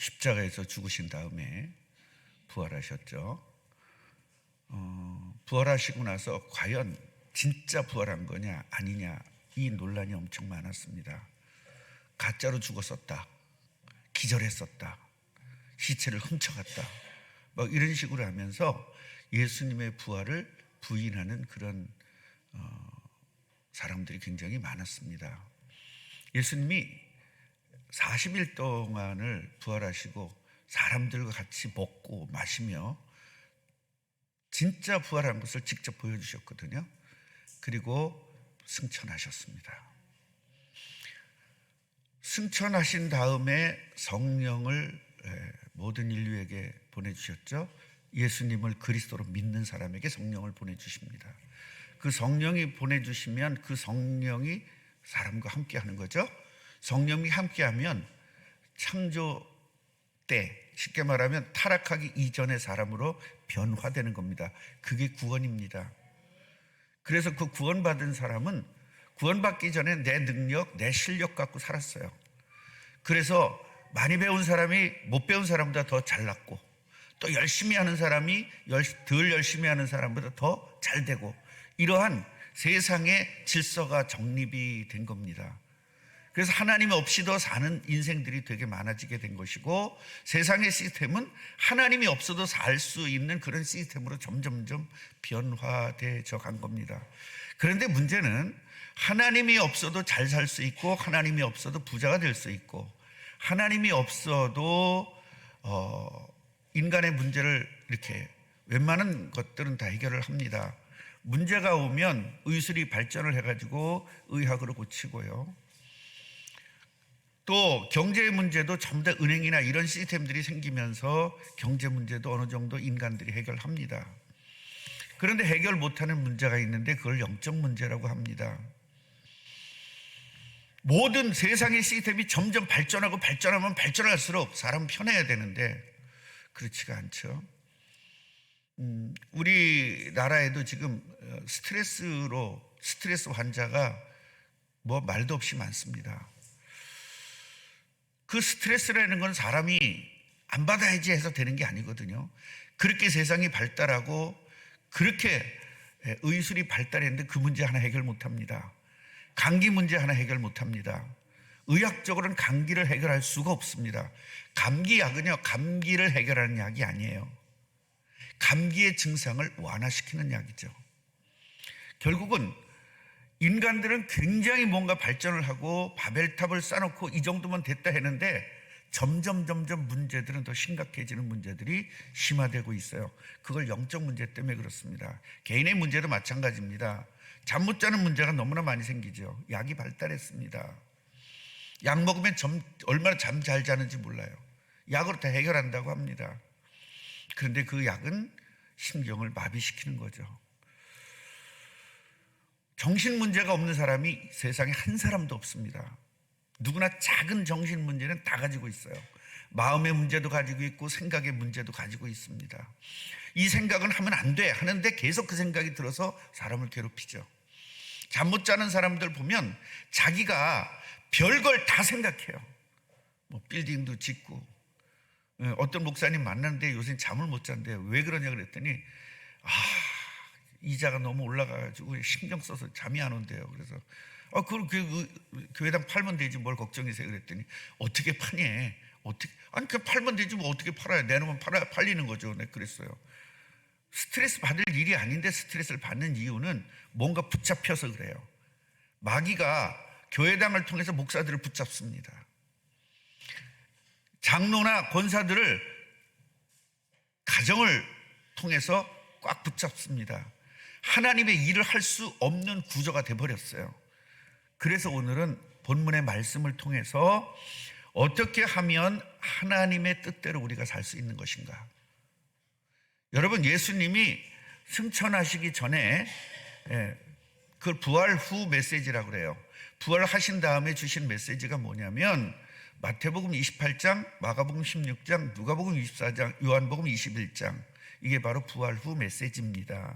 십자가에서 죽으신 다음에 부활하셨죠. 부활하시고 나서 과연 진짜 부활한 거냐 아니냐 이 논란이 엄청 많았습니다. 가짜로 죽었었다, 기절했었다, 시체를 훔쳐갔다, 막 이런 식으로 하면서 예수님의 부활을 부인하는 그런 사람들이 굉장히 많았습니다. 예수님이 40일 동안을 부활하시고 사람들과 같이 먹고 마시며 진짜 부활한 것을 직접 보여주셨거든요. 그리고 승천하셨습니다. 승천하신 다음에 성령을 모든 인류에게 보내주셨죠. 예수님을 그리스도로 믿는 사람에게 성령을 보내주십니다. 그 성령이 보내주시면 그 성령이 사람과 함께 하는 거죠. 성령이 함께하면 창조 때, 쉽게 말하면 타락하기 이전의 사람으로 변화되는 겁니다. 그게 구원입니다. 그래서 그 구원받은 사람은 구원받기 전에 내 능력, 내 실력 갖고 살았어요. 그래서 많이 배운 사람이 못 배운 사람보다 더 잘났고, 또 열심히 하는 사람이 덜 열심히 하는 사람보다 더 잘되고, 이러한 세상의 질서가 정립이 된 겁니다. 그래서 하나님 없이도 사는 인생들이 되게 많아지게 된 것이고, 세상의 시스템은 하나님이 없어도 살 수 있는 그런 시스템으로 점점점 변화되어 간 겁니다. 그런데 문제는 하나님이 없어도 잘 살 수 있고, 하나님이 없어도 부자가 될 수 있고, 하나님이 없어도 인간의 문제를 이렇게 웬만한 것들은 다 해결을 합니다. 문제가 오면 의술이 발전을 해가지고 의학으로 고치고요. 또 경제의 문제도 전부 다 은행이나 이런 시스템들이 생기면서 경제 문제도 어느 정도 인간들이 해결합니다. 그런데 해결 못하는 문제가 있는데 그걸 영적 문제라고 합니다. 모든 세상의 시스템이 점점 발전하고 발전하면 발전할수록 사람은 편해야 되는데 그렇지가 않죠. 우리나라에도 지금 스트레스 환자가 뭐 말도 없이 많습니다. 그 스트레스라는 건 사람이 안 받아야지 해서 되는 게 아니거든요. 그렇게 세상이 발달하고 그렇게 의술이 발달했는데 그 문제 하나 해결 못합니다. 감기 문제 하나 해결 못합니다. 의학적으로는 감기를 해결할 수가 없습니다. 감기약은요, 감기를 해결하는 약이 아니에요. 감기의 증상을 완화시키는 약이죠. 결국은 인간들은 굉장히 뭔가 발전을 하고 바벨탑을 쌓아놓고 이 정도면 됐다 했는데 점점 문제들은 더 심각해지는 문제들이 심화되고 있어요. 그걸 영적 문제 때문에 그렇습니다. 개인의 문제도 마찬가지입니다. 잠 못 자는 문제가 너무나 많이 생기죠. 약이 발달했습니다. 약 먹으면 얼마나 잠 잘 자는지 몰라요. 약으로 다 해결한다고 합니다. 그런데 그 약은 신경을 마비시키는 거죠. 정신 문제가 없는 사람이 세상에 한 사람도 없습니다. 누구나 작은 정신 문제는 다 가지고 있어요. 마음의 문제도 가지고 있고 생각의 문제도 가지고 있습니다. 이 생각은 하면 안 돼 하는데 계속 그 생각이 들어서 사람을 괴롭히죠. 잠 못 자는 사람들 보면 자기가 별걸 다 생각해요. 뭐 빌딩도 짓고, 어떤 목사님 만났는데 요새 잠을 못 잔대요. 왜 그러냐 그랬더니 이자가 너무 올라가가지고 신경 써서 잠이 안 온대요. 그래서 그 교회당 팔면 되지 뭘 걱정이세요 그랬더니 어떻게 파니? 아니 그 팔면 되지 뭐 어떻게 팔아요? 내놓으면 팔리는 거죠. 네, 그랬어요. 스트레스 받을 일이 아닌데 스트레스를 받는 이유는 뭔가 붙잡혀서 그래요. 마귀가 교회당을 통해서 목사들을 붙잡습니다. 장로나 권사들을 가정을 통해서 꽉 붙잡습니다. 하나님의 일을 할 수 없는 구조가 돼버렸어요. 그래서 오늘은 본문의 말씀을 통해서 어떻게 하면 하나님의 뜻대로 우리가 살 수 있는 것인가. 여러분, 예수님이 승천하시기 전에 그걸 부활 후 메시지라고 그래요. 부활하신 다음에 주신 메시지가 뭐냐면 마태복음 28장, 마가복음 16장, 누가복음 24장, 요한복음 21장, 이게 바로 부활 후 메시지입니다.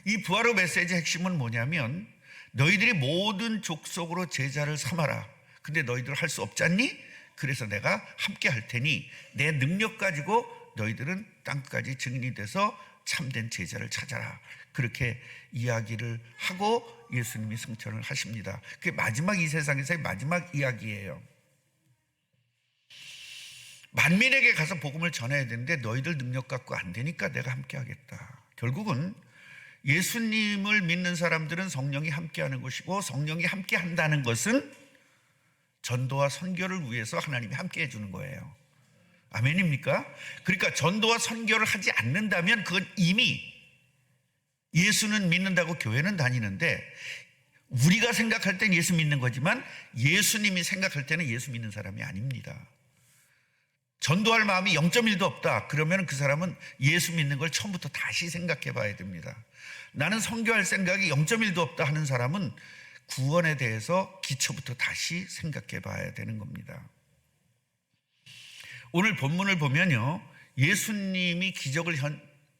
이 부활 후 메시지의 핵심은 뭐냐면 너희들이 모든 족속으로 제자를 삼아라. 근데 너희들 할 수 없잖니? 그래서 내가 함께 할 테니 내 능력 가지고 너희들은 땅끝까지 증인이 돼서 참된 제자를 찾아라. 그렇게 이야기를 하고 예수님이 승천을 하십니다. 그게 마지막, 이 세상에서의 마지막 이야기예요. 만민에게 가서 복음을 전해야 되는데 너희들 능력 갖고 안 되니까 내가 함께 하겠다. 결국은 예수님을 믿는 사람들은 성령이 함께하는 것이고, 성령이 함께한다는 것은 전도와 선교를 위해서 하나님이 함께해 주는 거예요. 아멘입니까? 그러니까 전도와 선교를 하지 않는다면 그건 이미 예수는 믿는다고 교회는 다니는데, 우리가 생각할 땐 예수 믿는 거지만 예수님이 생각할 때는 예수 믿는 사람이 아닙니다. 전도할 마음이 0.1도 없다. 그러면 그 사람은 예수 믿는 걸 처음부터 다시 생각해 봐야 됩니다. 나는 선교할 생각이 0.1도 없다 하는 사람은 구원에 대해서 기초부터 다시 생각해 봐야 되는 겁니다. 오늘 본문을 보면요, 예수님이 기적을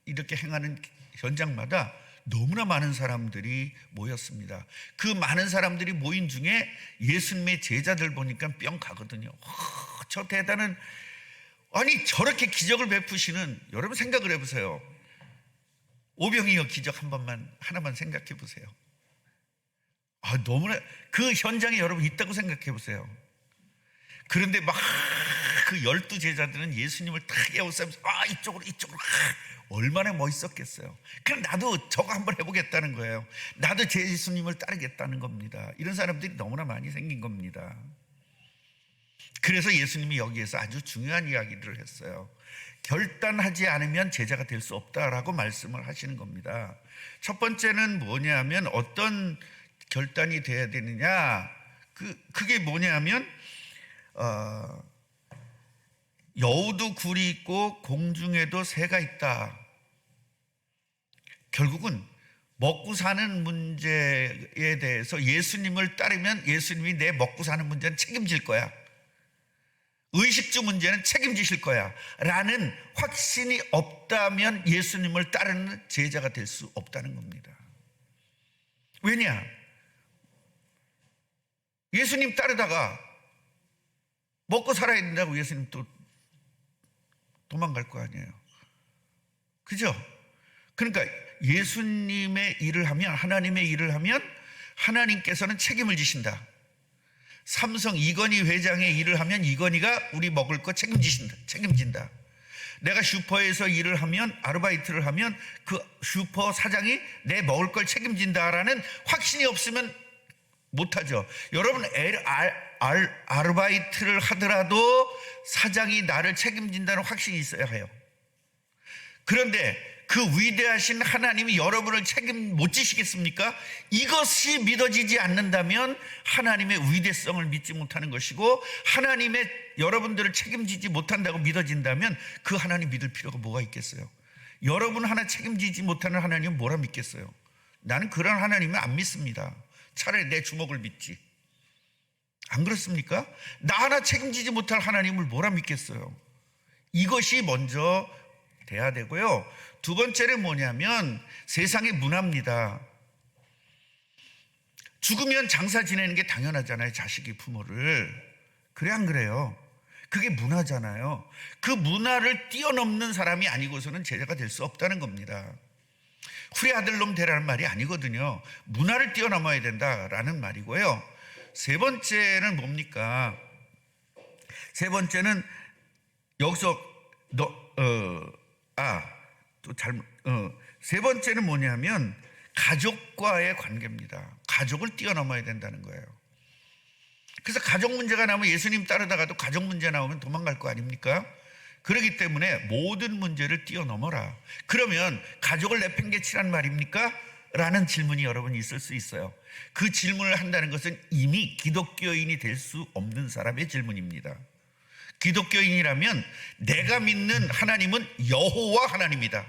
이렇게 행하는 현장마다 너무나 많은 사람들이 모였습니다. 그 많은 사람들이 모인 중에 예수님의 제자들 보니까 뿅 가거든요. 저 대단한, 아니 저렇게 기적을 베푸시는, 여러분 생각을 해보세요. 오병이어 기적 하나만 생각해 보세요. 너무나 그 현장에 여러분 있다고 생각해 보세요. 그런데 막 그 12 제자들은 예수님을 탁 에워싸면서 이쪽으로 얼마나 멋있었겠어요. 그럼 나도 저거 한번 해보겠다는 거예요. 나도 제 예수님을 따르겠다는 겁니다. 이런 사람들이 너무나 많이 생긴 겁니다. 그래서 예수님이 여기에서 아주 중요한 이야기들을 했어요. 결단하지 않으면 제자가 될 수 없다라고 말씀을 하시는 겁니다. 첫 번째는 뭐냐면, 어떤 결단이 돼야 되느냐, 그게 뭐냐면 여우도 굴이 있고 공중에도 새가 있다. 결국은 먹고 사는 문제에 대해서 예수님을 따르면 예수님이 내 먹고 사는 문제는 책임질 거야, 의식주 문제는 책임지실 거야 라는 확신이 없다면 예수님을 따르는 제자가 될 수 없다는 겁니다. 왜냐? 예수님 따르다가 먹고 살아야 된다고 예수님 또 도망갈 거 아니에요. 그죠? 그러니까 예수님의 일을 하면, 하나님의 일을 하면 하나님께서는 책임을 지신다. 삼성 이건희 회장의 일을 하면 이건희가 우리 먹을 거 책임진다. 내가 슈퍼에서 일을 하면, 아르바이트를 하면 그 슈퍼 사장이 내 먹을 걸 책임진다라는 확신이 없으면 못하죠. 여러분, 아르바이트를 하더라도 사장이 나를 책임진다는 확신이 있어야 해요. 그런데 그 위대하신 하나님이 여러분을 책임 못 지시겠습니까? 이것이 믿어지지 않는다면 하나님의 위대성을 믿지 못하는 것이고, 하나님의 여러분들을 책임지지 못한다고 믿어진다면 그 하나님 믿을 필요가 뭐가 있겠어요? 여러분 하나 책임지지 못하는 하나님은 뭐라 믿겠어요? 나는 그런 하나님은 안 믿습니다. 차라리 내 주먹을 믿지. 안 그렇습니까? 나 하나 책임지지 못할 하나님을 뭐라 믿겠어요? 이것이 먼저 돼야 되고요. 두 번째는 뭐냐면 세상의 문화입니다. 죽으면 장사 지내는 게 당연하잖아요. 자식이 부모를. 그래 안 그래요? 그게 문화잖아요. 그 문화를 뛰어넘는 사람이 아니고서는 제자가 될 수 없다는 겁니다. 후레 아들놈 되라는 말이 아니거든요. 문화를 뛰어넘어야 된다라는 말이고요. 세 번째는 뭡니까? 세 번째는 여기서 세 번째는 뭐냐면 가족과의 관계입니다. 가족을 뛰어넘어야 된다는 거예요. 그래서 가족 문제가 나오면, 예수님 따르다가도 가족 문제 나오면 도망갈 거 아닙니까? 그렇기 때문에 모든 문제를 뛰어넘어라. 그러면 가족을 내팽개치란 말입니까? 라는 질문이 여러분 있을 수 있어요. 그 질문을 한다는 것은 이미 기독교인이 될 수 없는 사람의 질문입니다. 기독교인이라면 내가 믿는 하나님은 여호와 하나님이다.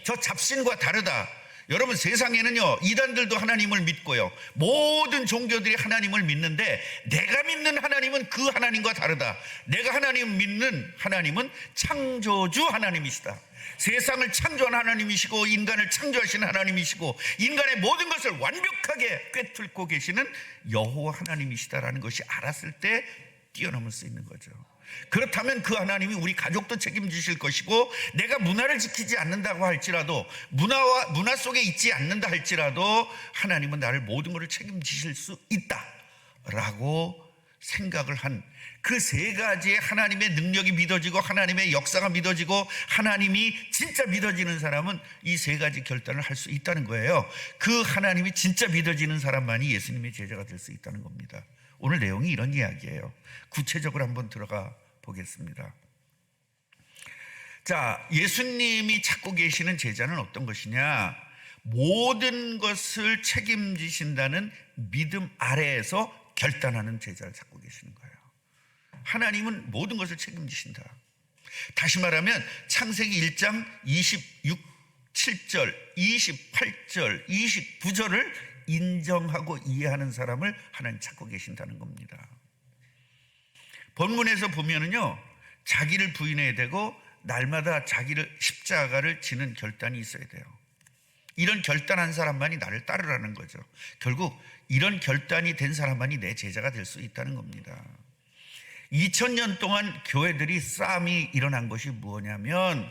저 잡신과 다르다. 여러분, 세상에는요 이단들도 하나님을 믿고요, 모든 종교들이 하나님을 믿는데 내가 믿는 하나님은 그 하나님과 다르다. 내가 하나님 믿는 하나님은 창조주 하나님이시다. 세상을 창조한 하나님이시고 인간을 창조하신 하나님이시고 인간의 모든 것을 완벽하게 꿰뚫고 계시는 여호와 하나님이시다라는 것이 알았을 때 뛰어넘을 수 있는 거죠. 그렇다면 그 하나님이 우리 가족도 책임지실 것이고, 내가 문화를 지키지 않는다고 할지라도, 문화 속에 있지 않는다 할지라도 하나님은 나를 모든 것을 책임지실 수 있다라고 생각을 한 그 세 가지의 하나님의 능력이 믿어지고 하나님의 역사가 믿어지고 하나님이 진짜 믿어지는 사람은 이 세 가지 결단을 할 수 있다는 거예요. 그 하나님이 진짜 믿어지는 사람만이 예수님의 제자가 될 수 있다는 겁니다. 오늘 내용이 이런 이야기예요. 구체적으로 한번 들어가 보겠습니다. 자, 예수님이 찾고 계시는 제자는 어떤 것이냐? 모든 것을 책임지신다는 믿음 아래에서 결단하는 제자를 찾고 계시는 거예요. 하나님은 모든 것을 책임지신다. 다시 말하면 창세기 1장 27절, 28절, 29절을 인정하고 이해하는 사람을 하나님 찾고 계신다는 겁니다. 본문에서 보면은요, 자기를 부인해야 되고 날마다 자기를 십자가를 지는 결단이 있어야 돼요. 이런 결단한 사람만이 나를 따르라는 거죠. 결국 이런 결단이 된 사람만이 내 제자가 될 수 있다는 겁니다. 2000년 동안 교회들이 싸움이 일어난 것이 뭐냐면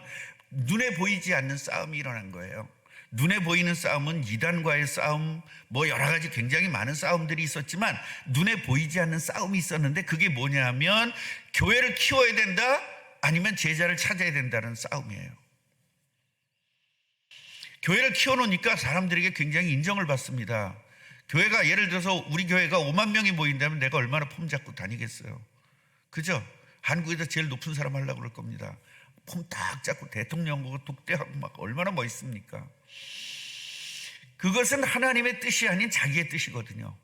눈에 보이지 않는 싸움이 일어난 거예요. 눈에 보이는 싸움은 이단과의 싸움, 뭐 여러 가지 굉장히 많은 싸움들이 있었지만 눈에 보이지 않는 싸움이 있었는데, 그게 뭐냐면 교회를 키워야 된다, 아니면 제자를 찾아야 된다는 싸움이에요. 교회를 키워놓으니까 사람들에게 굉장히 인정을 받습니다. 교회가 예를 들어서 우리 교회가 5만 명이 모인다면 내가 얼마나 폼 잡고 다니겠어요. 그죠? 한국에서 제일 높은 사람 하려고 그럴 겁니다. 폼 딱 잡고 대통령하고 독대하고 막 얼마나 멋있습니까? 그것은 하나님의 뜻이 아닌 자기의 뜻이거든요.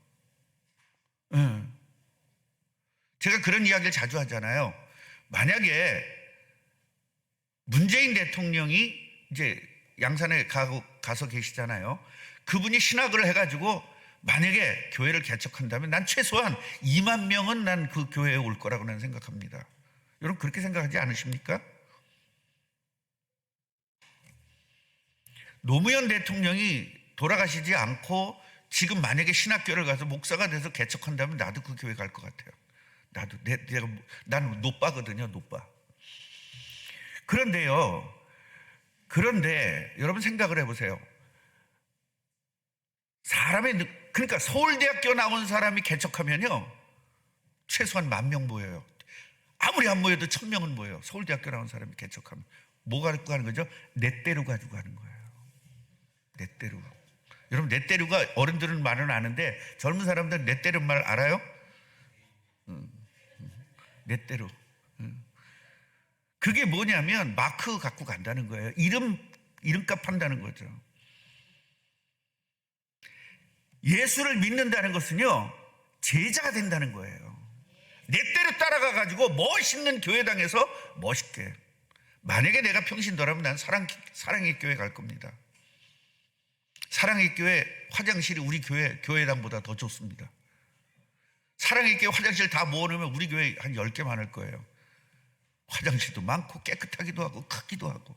제가 그런 이야기를 자주 하잖아요. 만약에 문재인 대통령이 이제 양산에 가서 계시잖아요. 그분이 신학을 해가지고 만약에 교회를 개척한다면 난 최소한 2만 명은 난 그 교회에 올 거라고 난 생각합니다. 여러분 그렇게 생각하지 않으십니까? 노무현 대통령이 돌아가시지 않고 지금 만약에 신학교를 가서 목사가 돼서 개척한다면 나도 그 교회 갈 것 같아요. 나도 난 노빠거든요, 노빠. 그런데 여러분 생각을 해보세요. 그러니까 서울대학교 나온 사람이 개척하면요, 최소한 10,000명 모여요. 아무리 안 모여도 1,000명은 모여요. 서울대학교 나온 사람이 개척하면. 뭐 가지고 가는 거죠? 넷대로 가지고 가는 거예요. 넷대로. 여러분 넷대로가 어른들은 말은 아는데 젊은 사람들은 넷대로 말 알아요? 넷대로. 그게 뭐냐면 마크 갖고 간다는 거예요. 이름값 한다는 거죠. 예수를 믿는다는 것은요, 제자가 된다는 거예요. 내 때로 따라가 가지고 멋있는 교회당에서 멋있게. 만약에 내가 평신도라면 난 사랑의 교회 갈 겁니다. 사랑의 교회 화장실이 우리 교회당보다 더 좋습니다. 사랑의 교회 화장실 다 모아놓으면 우리 교회 한 10개 많을 거예요. 화장실도 많고 깨끗하기도 하고 크기도 하고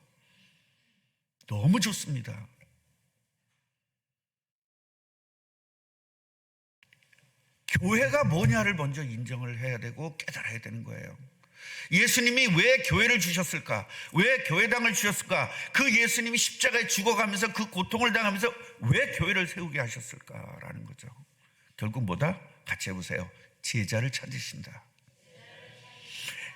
너무 좋습니다. 교회가 뭐냐를 먼저 인정을 해야 되고 깨달아야 되는 거예요. 예수님이 왜 교회를 주셨을까? 왜 교회당을 주셨을까? 그 예수님이 십자가에 죽어가면서 그 고통을 당하면서 왜 교회를 세우게 하셨을까라는 거죠. 결국 뭐다? 같이 해보세요. 제자를 찾으신다.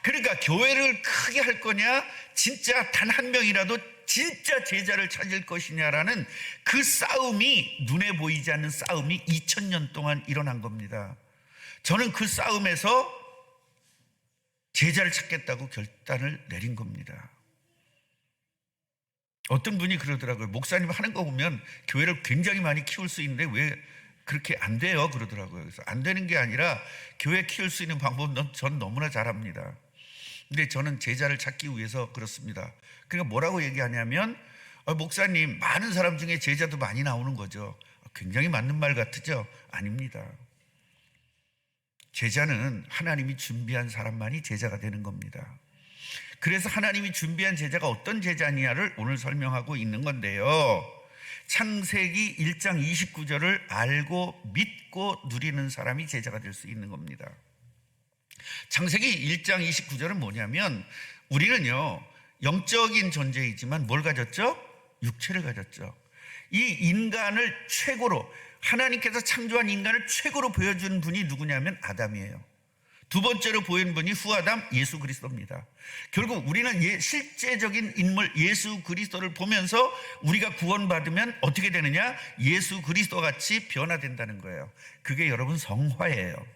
그러니까 교회를 크게 할 거냐, 진짜 단 한 명이라도 진짜 제자를 찾을 것이냐라는 그 싸움이, 눈에 보이지 않는 싸움이 2000년 동안 일어난 겁니다. 저는 그 싸움에서 제자를 찾겠다고 결단을 내린 겁니다. 어떤 분이 그러더라고요. 목사님 하는 거 보면 교회를 굉장히 많이 키울 수 있는데 왜 그렇게 안 돼요? 그러더라고요. 그래서 안 되는 게 아니라 교회 키울 수 있는 방법은 전 너무나 잘합니다. 근데 저는 제자를 찾기 위해서 그렇습니다. 그러니까 뭐라고 얘기하냐면, 목사님 많은 사람 중에 제자도 많이 나오는 거죠. 굉장히 맞는 말 같으죠? 아닙니다. 제자는 하나님이 준비한 사람만이 제자가 되는 겁니다. 그래서 하나님이 준비한 제자가 어떤 제자냐를 오늘 설명하고 있는 건데요, 창세기 1장 29절을 알고 믿고 누리는 사람이 제자가 될 수 있는 겁니다. 창세기 1장 29절은 뭐냐면 우리는요 영적인 존재이지만 뭘 가졌죠? 육체를 가졌죠. 이 인간을 최고로, 하나님께서 창조한 인간을 최고로 보여준 분이 누구냐면 아담이에요. 두 번째로 보인 분이 후아담 예수 그리스도입니다. 결국 우리는 실제적인 인물 예수 그리스도를 보면서 우리가 구원받으면 어떻게 되느냐? 예수 그리스도 같이 변화된다는 거예요. 그게 여러분 성화예요.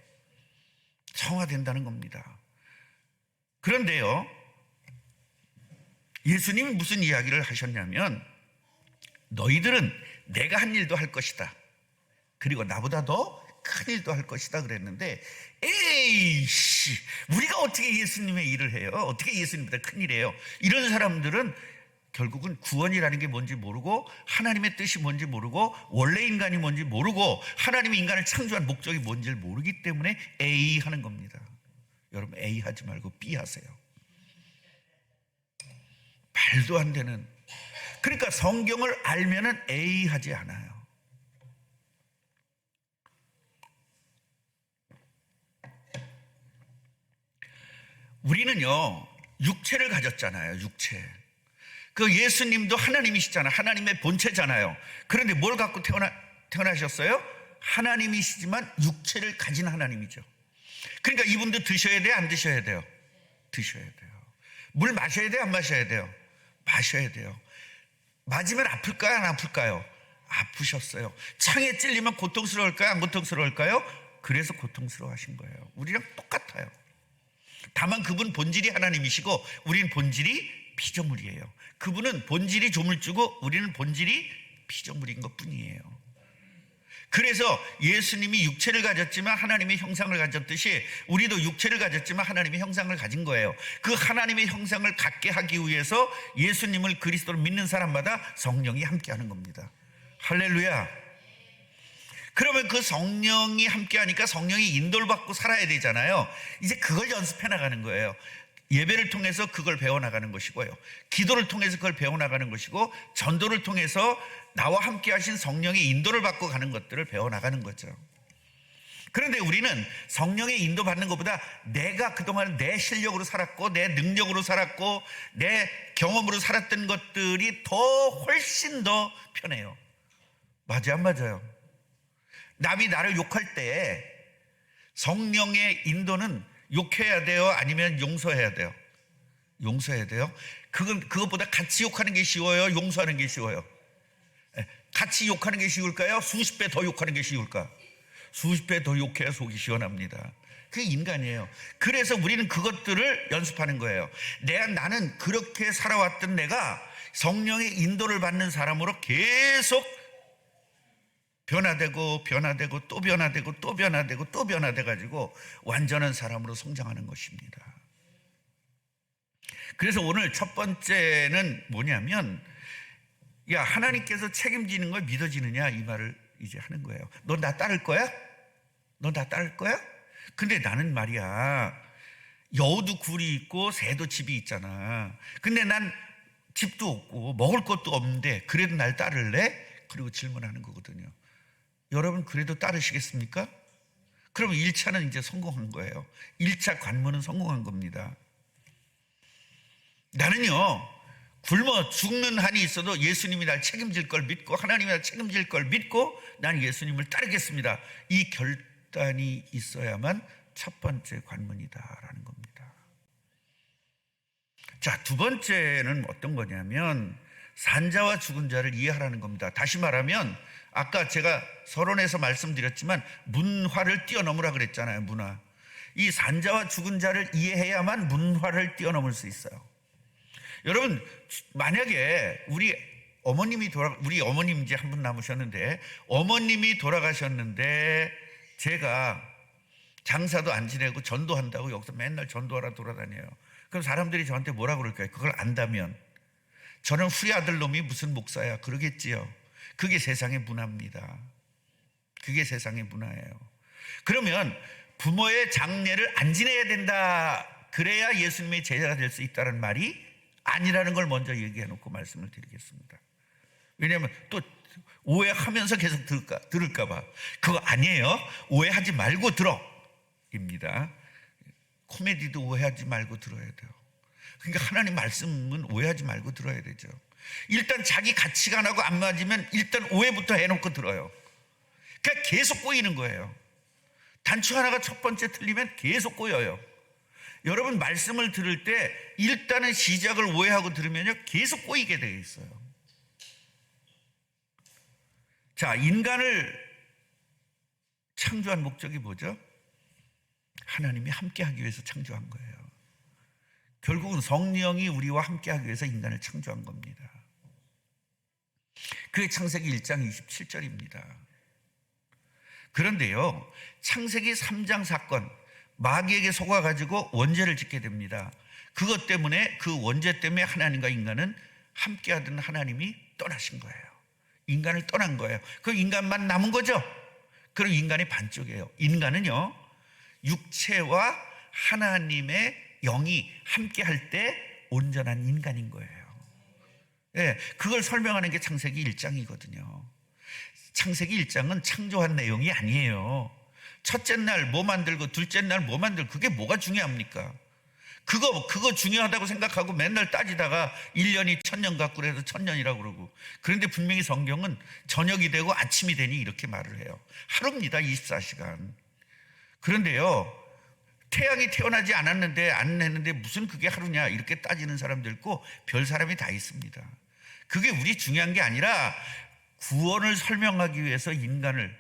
성화된다는 겁니다. 그런데요, 예수님이 무슨 이야기를 하셨냐면 너희들은 내가 한 일도 할 것이다. 그리고 나보다 더 큰 일도 할 것이다 그랬는데, 에이씨, 우리가 어떻게 예수님의 일을 해요? 어떻게 예수님보다 큰 일해요? 이런 사람들은 결국은 구원이라는 게 뭔지 모르고, 하나님의 뜻이 뭔지 모르고, 원래 인간이 뭔지 모르고, 하나님이 인간을 창조한 목적이 뭔지를 모르기 때문에 A 하는 겁니다. 여러분, A 하지 말고 B 하세요. 말도 안 되는. 그러니까 성경을 알면은 A 하지 않아요. 우리는요 육체를 가졌잖아요. 육체. 그 예수님도 하나님이시잖아요. 하나님의 본체잖아요. 그런데 뭘 갖고 태어나셨어요? 하나님이시지만 육체를 가진 하나님이죠. 그러니까 이분도 드셔야 돼요? 안 드셔야 돼요? 드셔야 돼요. 물 마셔야 돼요? 안 마셔야 돼요? 마셔야 돼요. 맞으면 아플까요? 안 아플까요? 아프셨어요. 창에 찔리면 고통스러울까요? 안 고통스러울까요? 그래서 고통스러워하신 거예요. 우리랑 똑같아요. 다만 그분 본질이 하나님이시고 우리는 본질이 피조물이에요. 그분은 본질이 조물주고 우리는 본질이 피조물인 것뿐이에요. 그래서 예수님이 육체를 가졌지만 하나님의 형상을 가졌듯이 우리도 육체를 가졌지만 하나님의 형상을 가진 거예요. 그 하나님의 형상을 갖게 하기 위해서 예수님을 그리스도로 믿는 사람마다 성령이 함께하는 겁니다. 할렐루야. 그러면 그 성령이 함께하니까 성령이 인도를 받고 살아야 되잖아요. 이제 그걸 연습해 나가는 거예요. 예배를 통해서 그걸 배워나가는 것이고요, 기도를 통해서 그걸 배워나가는 것이고, 전도를 통해서 나와 함께 하신 성령의 인도를 받고 가는 것들을 배워나가는 거죠. 그런데 우리는 성령의 인도 받는 것보다 내가 그동안 내 실력으로 살았고 내 능력으로 살았고 내 경험으로 살았던 것들이 더 훨씬 더 편해요. 맞아요, 안 맞아요? 남이 나를 욕할 때 성령의 인도는 욕해야 돼요? 아니면 용서해야 돼요? 용서해야 돼요? 그것보다 같이 욕하는 게 쉬워요? 용서하는 게 쉬워요? 같이 욕하는 게 쉬울까요? 수십 배 더 욕하는 게 쉬울까? 수십 배 더 욕해야 속이 시원합니다. 그게 인간이에요. 그래서 우리는 그것들을 연습하는 거예요. 나는 그렇게 살아왔던 내가 성령의 인도를 받는 사람으로 계속 변화되고 또 변화되고 또 변화되고 또 변화돼 가지고 완전한 사람으로 성장하는 것입니다. 그래서 오늘 첫 번째는 뭐냐면, 야, 하나님께서 책임지는 걸 믿어지느냐, 이 말을 이제 하는 거예요. 넌 나 따를 거야? 넌 나 따를 거야? 근데 나는 말이야, 여우도 굴이 있고 새도 집이 있잖아. 근데 난 집도 없고 먹을 것도 없는데 그래도 날 따를래? 그리고 질문하는 거거든요. 여러분, 그래도 따르시겠습니까? 그러면 1차는 이제 성공한 거예요. 1차 관문은 성공한 겁니다. 나는요, 굶어 죽는 한이 있어도 예수님이 날 책임질 걸 믿고 하나님이 날 책임질 걸 믿고 난 예수님을 따르겠습니다. 이 결단이 있어야만 첫 번째 관문이다라는 겁니다. 자, 두 번째는 어떤 거냐면 산자와 죽은 자를 이해하라는 겁니다. 다시 말하면 아까 제가 서론에서 말씀드렸지만 문화를 뛰어넘으라 그랬잖아요. 문화. 이 산자와 죽은 자를 이해해야만 문화를 뛰어넘을 수 있어요. 여러분, 만약에 우리 어머님 이제 한 분 남으셨는데, 어머님이 돌아가셨는데 제가 장사도 안 지내고 전도한다고 여기서 맨날 전도하러 돌아다녀요. 그럼 사람들이 저한테 뭐라 그럴까요? 그걸 안다면 저는 후리 아들 놈이 무슨 목사야 그러겠지요. 그게 세상의 문화입니다. 그게 세상의 문화예요. 그러면 부모의 장례를 안 지내야 된다, 그래야 예수님의 제자가 될 수 있다는 말이 아니라는 걸 먼저 얘기해 놓고 말씀을 드리겠습니다. 왜냐하면 또 오해하면서 계속 들을까 봐. 그거 아니에요. 오해하지 말고 들어 입니다. 코미디도 오해하지 말고 들어야 돼요. 그러니까 하나님 말씀은 오해하지 말고 들어야 되죠. 일단 자기 가치관하고 안 맞으면 일단 오해부터 해놓고 들어요. 그러니까 계속 꼬이는 거예요. 단추 하나가 첫 번째 틀리면 계속 꼬여요. 여러분 말씀을 들을 때 일단은 시작을 오해하고 들으면요 계속 꼬이게 되어 있어요. 자, 인간을 창조한 목적이 뭐죠? 하나님이 함께하기 위해서 창조한 거예요. 결국은 성령이 우리와 함께하기 위해서 인간을 창조한 겁니다. 그게 창세기 1장 27절입니다. 그런데요, 창세기 3장 사건, 마귀에게 속아가지고 원죄를 짓게 됩니다. 그것 때문에, 그 원죄 때문에 하나님과 인간은 함께하던 하나님이 떠나신 거예요. 인간을 떠난 거예요. 그 인간만 남은 거죠. 그럼 인간이 반쪽이에요. 인간은요, 육체와 하나님의 영이 함께할 때 온전한 인간인 거예요. 예, 그걸 설명하는 게 창세기 1장이거든요. 창세기 1장은 창조한 내용이 아니에요. 첫째 날 뭐 만들고 둘째 날 뭐 만들고 그게 뭐가 중요합니까? 그거 중요하다고 생각하고 맨날 따지다가 1년이 1000년 같고 해서 1000년이라고 그러고, 그런데 분명히 성경은 저녁이 되고 아침이 되니 이렇게 말을 해요. 하루입니다. 24시간. 그런데요, 태양이 태어나지 않았는데 안 했는데 무슨 그게 하루냐 이렇게 따지는 사람도 있고 별 사람이 다 있습니다. 그게 우리 중요한 게 아니라 구원을 설명하기 위해서 인간을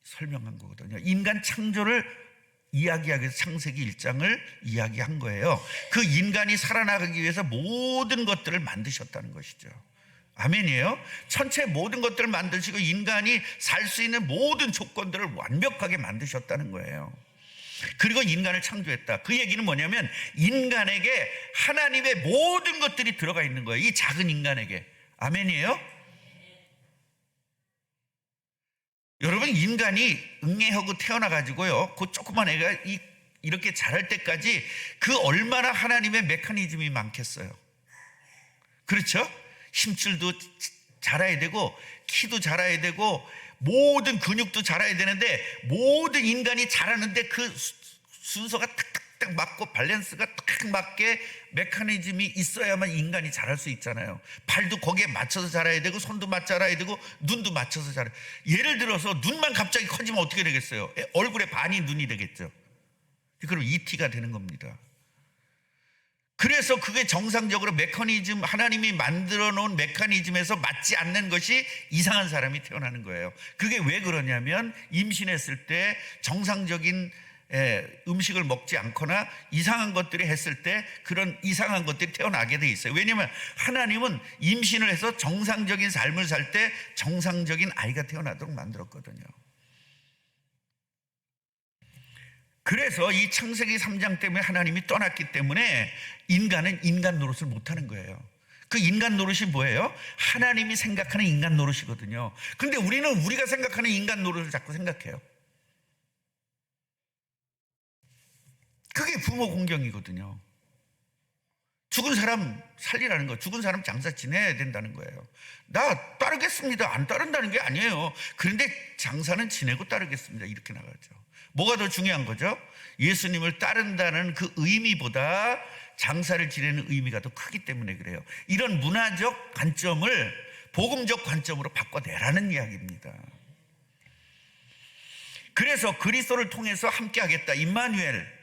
설명한 거거든요. 인간 창조를 이야기하기 위해서 창세기 1장을 이야기한 거예요. 그 인간이 살아나가기 위해서 모든 것들을 만드셨다는 것이죠. 아멘이에요. 전체 모든 것들을 만드시고 인간이 살 수 있는 모든 조건들을 완벽하게 만드셨다는 거예요. 그리고 인간을 창조했다. 그 얘기는 뭐냐면 인간에게 하나님의 모든 것들이 들어가 있는 거예요. 이 작은 인간에게. 아멘이에요. 여러분, 인간이 응애하고 태어나가지고요, 그 조그만 애가 이렇게 자랄 때까지 그 얼마나 하나님의 메커니즘이 많겠어요. 그렇죠? 힘줄도 자라야 되고 키도 자라야 되고 모든 근육도 자라야 되는데, 모든 인간이 자라는데 그 순서가 탁탁탁 맞고 밸런스가 딱 맞게 메커니즘이 있어야만 인간이 자랄 수 있잖아요. 발도 거기에 맞춰서 자라야 되고 손도 자라야 되고 눈도 맞춰서 자라야 돼요. 예를 들어서 눈만 갑자기 커지면 어떻게 되겠어요? 얼굴의 반이 눈이 되겠죠. 그럼 ET가 되는 겁니다. 그래서 그게 정상적으로 메커니즘, 하나님이 만들어 놓은 메커니즘에서 맞지 않는 것이 이상한 사람이 태어나는 거예요. 그게 왜 그러냐면 임신했을 때 정상적인 음식을 먹지 않거나 이상한 것들이 했을 때 그런 이상한 것들이 태어나게 돼 있어요. 왜냐하면 하나님은 임신을 해서 정상적인 삶을 살 때 정상적인 아이가 태어나도록 만들었거든요. 그래서 이 창세기 3장 때문에 하나님이 떠났기 때문에 인간은 인간 노릇을 못하는 거예요. 그 인간 노릇이 뭐예요? 하나님이 생각하는 인간 노릇이거든요. 그런데 우리는 우리가 생각하는 인간 노릇을 자꾸 생각해요. 그게 부모 공경이거든요. 죽은 사람 살리라는 거, 죽은 사람 장사 지내야 된다는 거예요. 나 따르겠습니다. 안 따른다는 게 아니에요. 그런데 장사는 지내고 따르겠습니다. 이렇게 나가죠. 뭐가 더 중요한 거죠? 예수님을 따른다는 그 의미보다 장사를 지내는 의미가 더 크기 때문에 그래요. 이런 문화적 관점을 복음적 관점으로 바꿔내라는 이야기입니다. 그래서 그리스도를 통해서 함께하겠다. 임마누엘,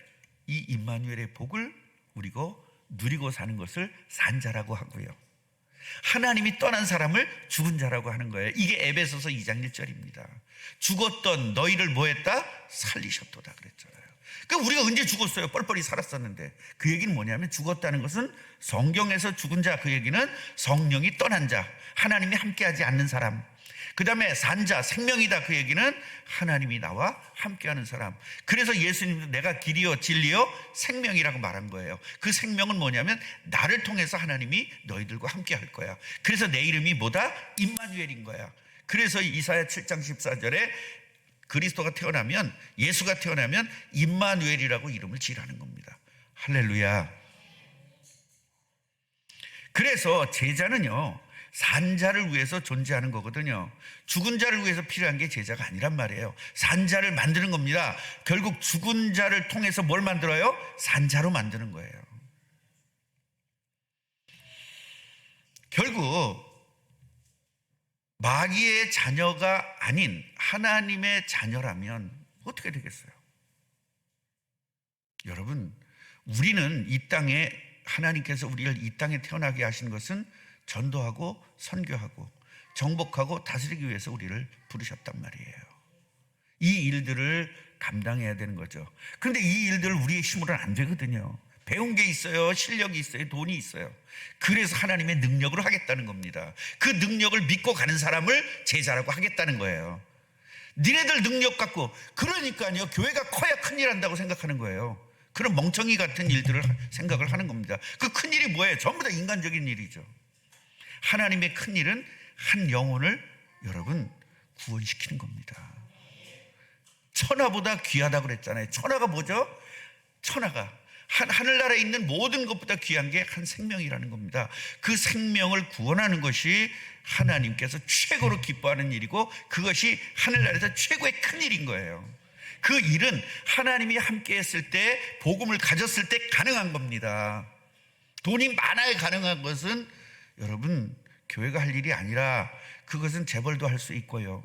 이 임마누엘의 복을 우리가 누리고 사는 것을 산자라고 하고요, 하나님이 떠난 사람을 죽은 자라고 하는 거예요. 이게 에베소서 2장 1절입니다. 죽었던 너희를 뭐했다? 살리셨도다 그랬잖아요. 그러니까 우리가 언제 죽었어요? 뻘뻘이 살았었는데. 그 얘기는 뭐냐면 죽었다는 것은 성경에서 죽은 자, 그 얘기는 성령이 떠난 자, 하나님이 함께하지 않는 사람. 그 다음에 산자, 생명이다, 그 얘기는 하나님이 나와 함께하는 사람. 그래서 예수님도 내가 길이요 진리요 생명이라고 말한 거예요. 그 생명은 뭐냐면 나를 통해서 하나님이 너희들과 함께할 거야. 그래서 내 이름이 뭐다? 임마누엘인 거야. 그래서 이사야 7장 14절에 그리스도가 태어나면, 예수가 태어나면 임마누엘이라고 이름을 지라는 겁니다. 할렐루야. 그래서 제자는요, 산 자를 위해서 존재하는 거거든요. 죽은 자를 위해서 필요한 게 제자가 아니란 말이에요. 산 자를 만드는 겁니다. 결국 죽은 자를 통해서 뭘 만들어요? 산 자로 만드는 거예요. 결국 마귀의 자녀가 아닌 하나님의 자녀라면 어떻게 되겠어요? 여러분, 우리는 이 땅에, 하나님께서 우리를 이 땅에 태어나게 하신 것은 전도하고 선교하고 정복하고 다스리기 위해서 우리를 부르셨단 말이에요. 이 일들을 감당해야 되는 거죠. 그런데 이 일들을 우리의 힘으로는 안 되거든요. 배운 게 있어요. 실력이 있어요. 돈이 있어요. 그래서 하나님의 능력으로 하겠다는 겁니다. 그 능력을 믿고 가는 사람을 제자라고 하겠다는 거예요. 니네들 능력 갖고, 그러니까요, 교회가 커야 큰일 한다고 생각하는 거예요. 그런 멍청이 같은 일들을 생각을 하는 겁니다. 그 큰일이 뭐예요? 전부 다 인간적인 일이죠. 하나님의 큰일은 한 영혼을 여러분 구원시키는 겁니다. 천하보다 귀하다고 그랬잖아요. 천하가 뭐죠? 천하가 하늘나라에 있는 모든 것보다 귀한 게 한 생명이라는 겁니다. 그 생명을 구원하는 것이 하나님께서 최고로 기뻐하는 일이고, 그것이 하늘나라에서 최고의 큰 일인 거예요. 그 일은 하나님이 함께 했을 때, 복음을 가졌을 때 가능한 겁니다. 돈이 많아야 가능한 것은 여러분 교회가 할 일이 아니라, 그것은 재벌도 할 수 있고요.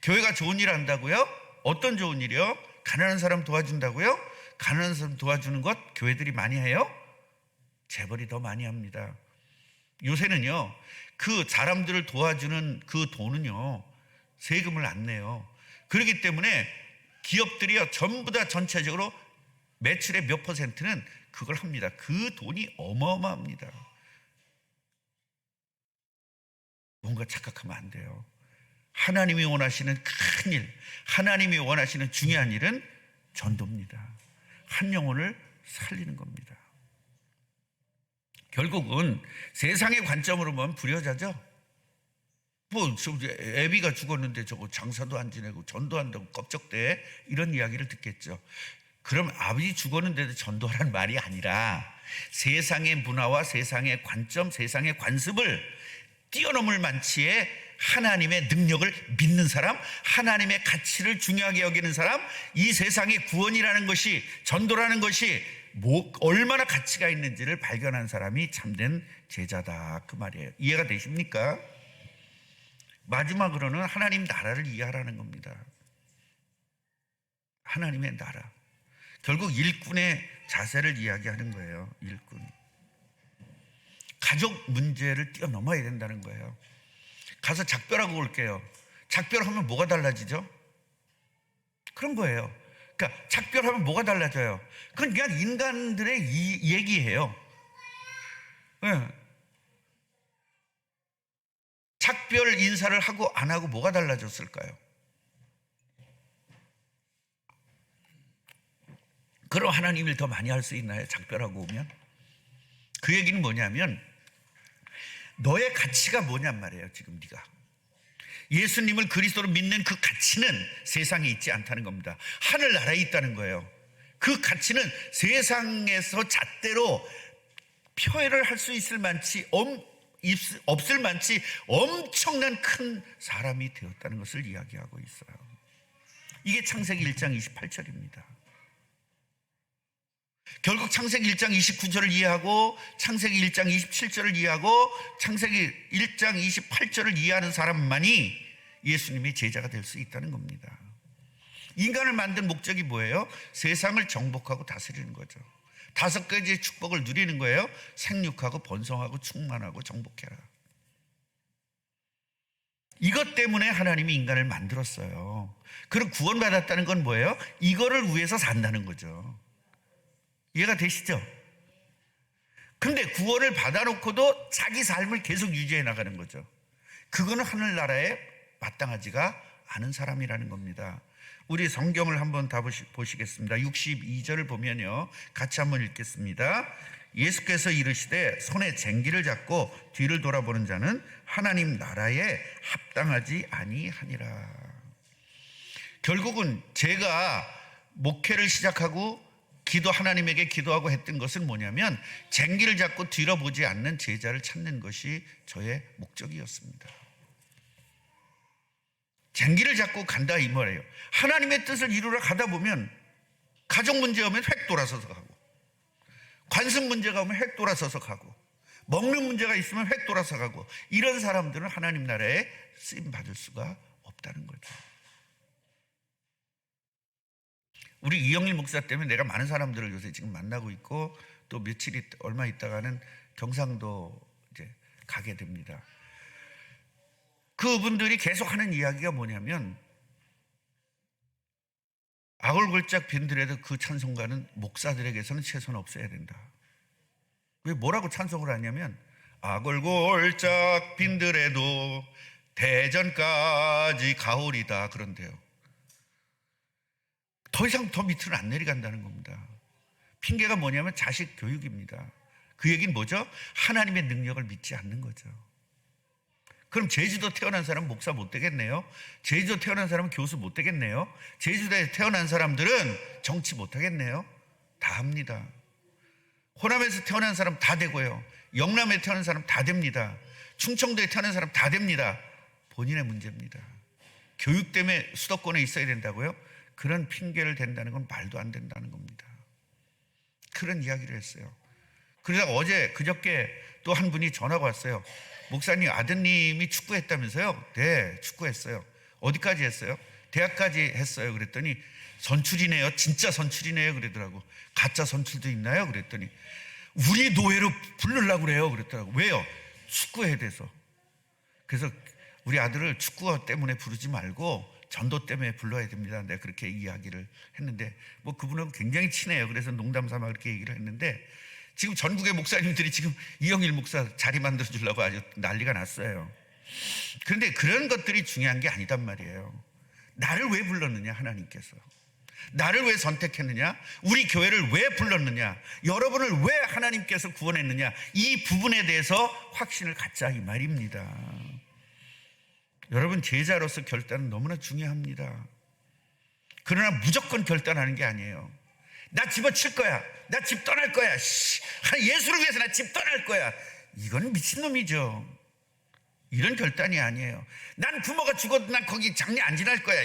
교회가 좋은 일 한다고요? 어떤 좋은 일이요? 가난한 사람 도와준다고요? 가난한 사람 도와주는 것 교회들이 많이 해요? 재벌이 더 많이 합니다. 요새는요, 그 사람들을 도와주는 그 돈은요, 세금을 안 내요. 그렇기 때문에 기업들이요, 전부 다 전체적으로 매출의 몇 %는 그걸 합니다. 그 돈이 어마어마합니다. 뭔가 착각하면 안 돼요. 하나님이 원하시는 큰 일, 하나님이 원하시는 중요한 일은 전도입니다. 한 영혼을 살리는 겁니다. 결국은 세상의 관점으로 보면 불효자죠. 뭐 애비가 죽었는데 저거 장사도 안 지내고 전도한다고 껍적대, 이런 이야기를 듣겠죠. 그럼 아버지 죽었는데도 전도하라는 말이 아니라, 세상의 문화와 세상의 관점, 세상의 관습을 뛰어넘을 만치의 하나님의 능력을 믿는 사람, 하나님의 가치를 중요하게 여기는 사람, 이 세상의 구원이라는 것이, 전도라는 것이 얼마나 가치가 있는지를 발견한 사람이 참된 제자다, 그 말이에요. 이해가 되십니까? 마지막으로는 하나님 나라를 이해하라는 겁니다. 하나님의 나라, 결국 일꾼의 자세를 이야기하는 거예요. 일꾼, 가족 문제를 뛰어넘어야 된다는 거예요. 가서 작별하고 올게요. 작별하면 뭐가 달라지죠? 그런 거예요. 그러니까 작별하면 뭐가 달라져요? 그건 그냥 인간들의 얘기예요. 네. 작별 인사를 하고 안 하고 뭐가 달라졌을까요? 그럼 하나님 일 더 많이 할 수 있나요? 작별하고 오면? 그 얘기는 뭐냐면, 너의 가치가 뭐냔 말이에요. 지금 네가 예수님을 그리스도로 믿는 그 가치는 세상에 있지 않다는 겁니다. 하늘나라에 있다는 거예요. 그 가치는 세상에서 잣대로 표현을 할 수 있을 만치 없을 만치 엄청난 큰 사람이 되었다는 것을 이야기하고 있어요. 이게 창세기 1장 28절입니다. 결국 창세기 1장 29절을 이해하고 창세기 1장 27절을 이해하고 창세기 1장 28절을 이해하는 사람만이 예수님의 제자가 될 수 있다는 겁니다. 인간을 만든 목적이 뭐예요? 세상을 정복하고 다스리는 거죠. 5가지의 축복을 누리는 거예요. 생육하고 번성하고 충만하고 정복해라. 이것 때문에 하나님이 인간을 만들었어요. 그럼 구원받았다는 건 뭐예요? 이거를 위해서 산다는 거죠. 이해가 되시죠? 근데 구원을 받아놓고도 자기 삶을 계속 유지해 나가는 거죠. 그거는 하늘나라에 마땅하지가 않은 사람이라는 겁니다. 우리 성경을 한번 다 보시겠습니다. 62절을 보면요, 같이 한번 읽겠습니다. 예수께서 이르시되 손에 쟁기를 잡고 뒤를 돌아보는 자는 하나님 나라에 합당하지 아니하니라. 결국은 제가 목회를 시작하고 하나님에게 기도하고 했던 것은 뭐냐면 쟁기를 잡고 뒤로 보지 않는 제자를 찾는 것이 저의 목적이었습니다. 쟁기를 잡고 간다 이 말이에요. 하나님의 뜻을 이루러 가다 보면 가정 문제 오면 획 돌아서서 가고, 관습 문제가 오면 획 돌아서서 가고, 먹는 문제가 있으면 획 돌아서 가고, 이런 사람들은 하나님 나라에 쓰임 받을 수가 없다는 거죠. 우리 이영일 목사 때문에 내가 많은 사람들을 요새 지금 만나고 있고, 또 얼마 있다가는 경상도 이제 가게 됩니다. 그분들이 계속 하는 이야기가 뭐냐면, 아골골짝 빈들에도 그 찬송가는 목사들에게서는 최소한 없어야 된다. 왜 뭐라고 찬송을 하냐면, 아골골짝 빈들에도 대전까지 가오리다 그런데요. 더 이상 더 밑으로 안 내려간다는 겁니다. 핑계가 뭐냐면 자식 교육입니다. 그 얘기는 뭐죠? 하나님의 능력을 믿지 않는 거죠. 그럼 제주도 태어난 사람은 목사 못 되겠네요. 제주도 태어난 사람은 교수 못 되겠네요. 제주도에 태어난 사람들은 정치 못 하겠네요. 다 합니다. 호남에서 태어난 사람 다 되고요. 영남에 태어난 사람 다 됩니다. 충청도에 태어난 사람 다 됩니다. 본인의 문제입니다. 교육 때문에 수도권에 있어야 된다고요? 그런 핑계를 댄다는 건 말도 안 된다는 겁니다. 그런 이야기를 했어요. 그러다가 그저께 또 한 분이 전화가 왔어요. 목사님, 아드님이 축구했다면서요? 네, 축구했어요. 어디까지 했어요? 대학까지 했어요. 그랬더니 선출이네요. 진짜 선출이네요. 그러더라고. 가짜 선출도 있나요? 그랬더니 우리 노예로 부르려고 그래요. 그랬더라고. 왜요? 축구에 대해서. 그래서 우리 아들을 축구 때문에 부르지 말고 전도 때문에 불러야 됩니다. 내가 그렇게 이야기를 했는데, 뭐 그분은 굉장히 친해요. 그래서 농담 삼아 그렇게 얘기를 했는데, 지금 전국의 목사님들이 지금 이영일 목사 자리 만들어 주려고 아주 난리가 났어요. 그런데 그런 것들이 중요한 게 아니단 말이에요. 나를 왜 불렀느냐, 하나님께서. 나를 왜 선택했느냐, 우리 교회를 왜 불렀느냐, 여러분을 왜 하나님께서 구원했느냐, 이 부분에 대해서 확신을 갖자 이 말입니다. 여러분, 제자로서 결단은 너무나 중요합니다. 그러나 무조건 결단하는 게 아니에요. 나 집어칠 거야, 나 집 떠날 거야, 예수를 위해서 나 집 떠날 거야, 이건 미친놈이죠. 이런 결단이 아니에요. 난 부모가 죽어도 난 거기 장례 안 지날 거야,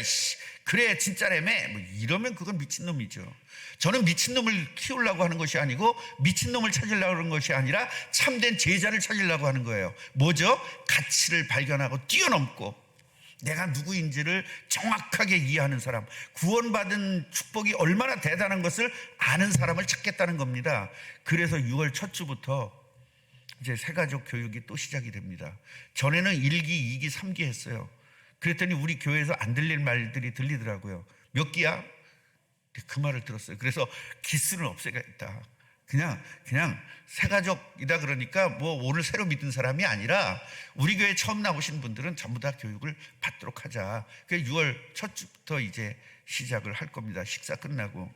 그래 진짜라며, 뭐 이러면 그건 미친놈이죠. 저는 미친놈을 키우려고 하는 것이 아니고 미친놈을 찾으려고 하는 것이 아니라 참된 제자를 찾으려고 하는 거예요. 뭐죠? 가치를 발견하고 뛰어넘고 내가 누구인지를 정확하게 이해하는 사람, 구원받은 축복이 얼마나 대단한 것을 아는 사람을 찾겠다는 겁니다. 그래서 6월 첫 주부터 이제 새가족 교육이 또 시작이 됩니다. 전에는 1기, 2기, 3기 했어요. 그랬더니 우리 교회에서 안 들릴 말들이 들리더라고요. 몇 기야? 그 말을 들었어요. 그래서 기수는 없애겠다. 그냥 새가족이다 그러니까 뭐 오늘 새로 믿은 사람이 아니라 우리 교회 처음 나오신 분들은 전부 다 교육을 받도록 하자. 그래서 6월 첫 주부터 이제 시작을 할 겁니다. 식사 끝나고.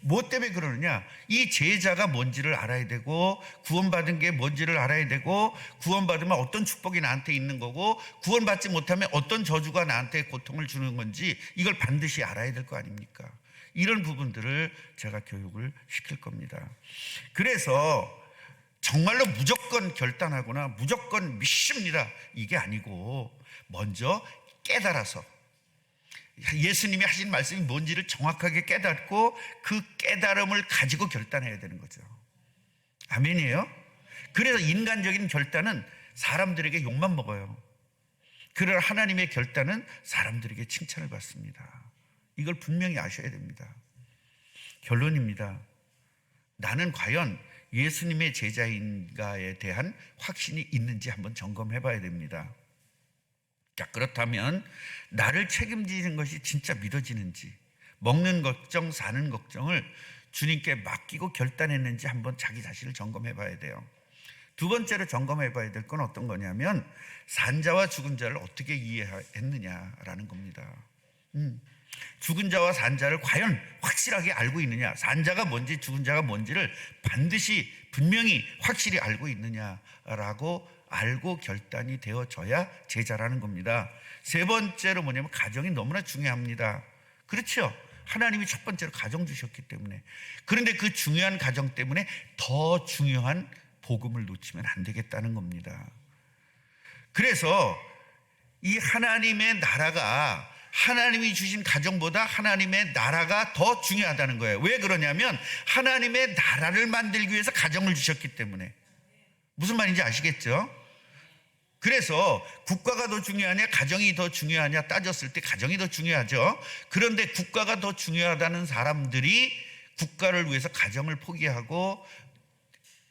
뭐 때문에 그러느냐? 이 제자가 뭔지를 알아야 되고, 구원받은 게 뭔지를 알아야 되고, 구원받으면 어떤 축복이 나한테 있는 거고, 구원받지 못하면 어떤 저주가 나한테 고통을 주는 건지 이걸 반드시 알아야 될 거 아닙니까? 이런 부분들을 제가 교육을 시킬 겁니다. 그래서 정말로 무조건 결단하거나 무조건 믿습니다, 이게 아니고 먼저 깨달아서 예수님이 하신 말씀이 뭔지를 정확하게 깨닫고 그 깨달음을 가지고 결단해야 되는 거죠. 아멘이에요? 그래서 인간적인 결단은 사람들에게 욕만 먹어요. 그러나 하나님의 결단은 사람들에게 칭찬을 받습니다. 이걸 분명히 아셔야 됩니다. 결론입니다. 나는 과연 예수님의 제자인가에 대한 확신이 있는지 한번 점검해 봐야 됩니다. 자, 그렇다면 나를 책임지는 것이 진짜 믿어지는지, 먹는 걱정, 사는 걱정을 주님께 맡기고 결단했는지 한번 자기 자신을 점검해 봐야 돼요. 두 번째로 점검해 봐야 될 건 어떤 거냐면 산자와 죽은 자를 어떻게 이해했느냐라는 겁니다. 죽은 자와 산자를 과연 확실하게 알고 있느냐, 산자가 뭔지 죽은 자가 뭔지를 반드시 분명히 확실히 알고 있느냐라고 알고 결단이 되어져야 제자라는 겁니다. 세 번째로 뭐냐면 가정이 너무나 중요합니다. 그렇죠? 하나님이 첫 번째로 가정 주셨기 때문에. 그런데 그 중요한 가정 때문에 더 중요한 복음을 놓치면 안 되겠다는 겁니다. 그래서 이 하나님의 나라가, 하나님이 주신 가정보다 하나님의 나라가 더 중요하다는 거예요. 왜 그러냐면 하나님의 나라를 만들기 위해서 가정을 주셨기 때문에. 무슨 말인지 아시겠죠? 그래서 국가가 더 중요하냐 가정이 더 중요하냐 따졌을 때 가정이 더 중요하죠. 그런데 국가가 더 중요하다는 사람들이 국가를 위해서 가정을 포기하고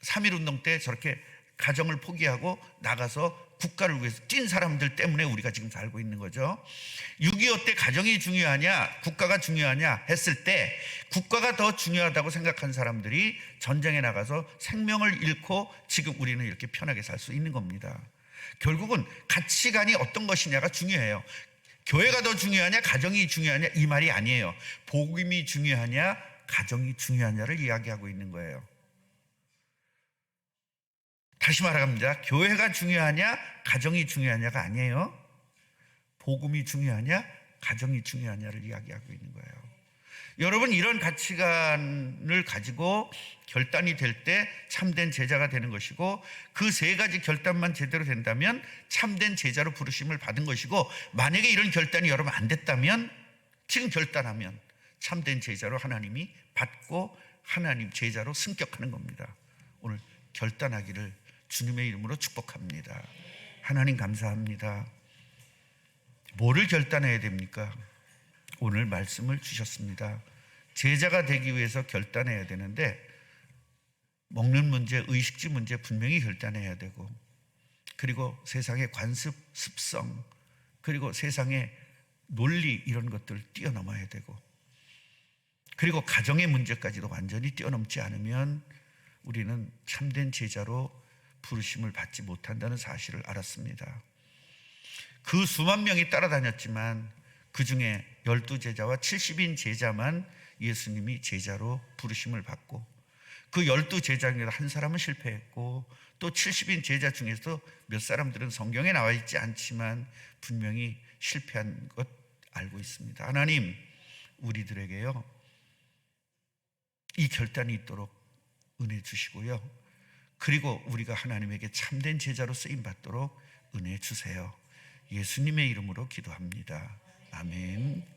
3.1운동 때 저렇게 가정을 포기하고 나가서 국가를 위해서 뛴 사람들 때문에 우리가 지금 살고 있는 거죠. 6.25 때 가정이 중요하냐 국가가 중요하냐 했을 때 국가가 더 중요하다고 생각한 사람들이 전쟁에 나가서 생명을 잃고 지금 우리는 이렇게 편하게 살 수 있는 겁니다. 결국은 가치관이 어떤 것이냐가 중요해요. 교회가 더 중요하냐 가정이 중요하냐 이 말이 아니에요. 복음이 중요하냐 가정이 중요하냐를 이야기하고 있는 거예요. 다시 말합니다. 교회가 중요하냐 가정이 중요하냐가 아니에요. 복음이 중요하냐 가정이 중요하냐를 이야기하고 있는 거예요. 여러분, 이런 가치관을 가지고 결단이 될 때 참된 제자가 되는 것이고, 그 세 가지 결단만 제대로 된다면 참된 제자로 부르심을 받은 것이고, 만약에 이런 결단이 여러분 안 됐다면 지금 결단하면 참된 제자로 하나님이 받고 하나님 제자로 승격하는 겁니다. 오늘 결단하기를 주님의 이름으로 축복합니다. 하나님 감사합니다. 뭐를 결단해야 됩니까? 오늘 말씀을 주셨습니다. 제자가 되기 위해서 결단해야 되는데 먹는 문제, 의식주 문제 분명히 결단해야 되고, 그리고 세상의 관습, 습성, 그리고 세상의 논리 이런 것들을 뛰어넘어야 되고, 그리고 가정의 문제까지도 완전히 뛰어넘지 않으면 우리는 참된 제자로 부르심을 받지 못한다는 사실을 알았습니다. 그 수만 명이 따라다녔지만 그 중에 12제자와 70인 제자만 예수님이 제자로 부르심을 받고, 그 12제자 중에 한 사람은 실패했고, 또 70인 제자 중에서 몇 사람들은 성경에 나와 있지 않지만 분명히 실패한 것 알고 있습니다. 하나님, 우리들에게요 이 결단이 있도록 은혜 주시고요, 그리고 우리가 하나님에게 참된 제자로 쓰임받도록 은혜 주세요. 예수님의 이름으로 기도합니다. 아멘.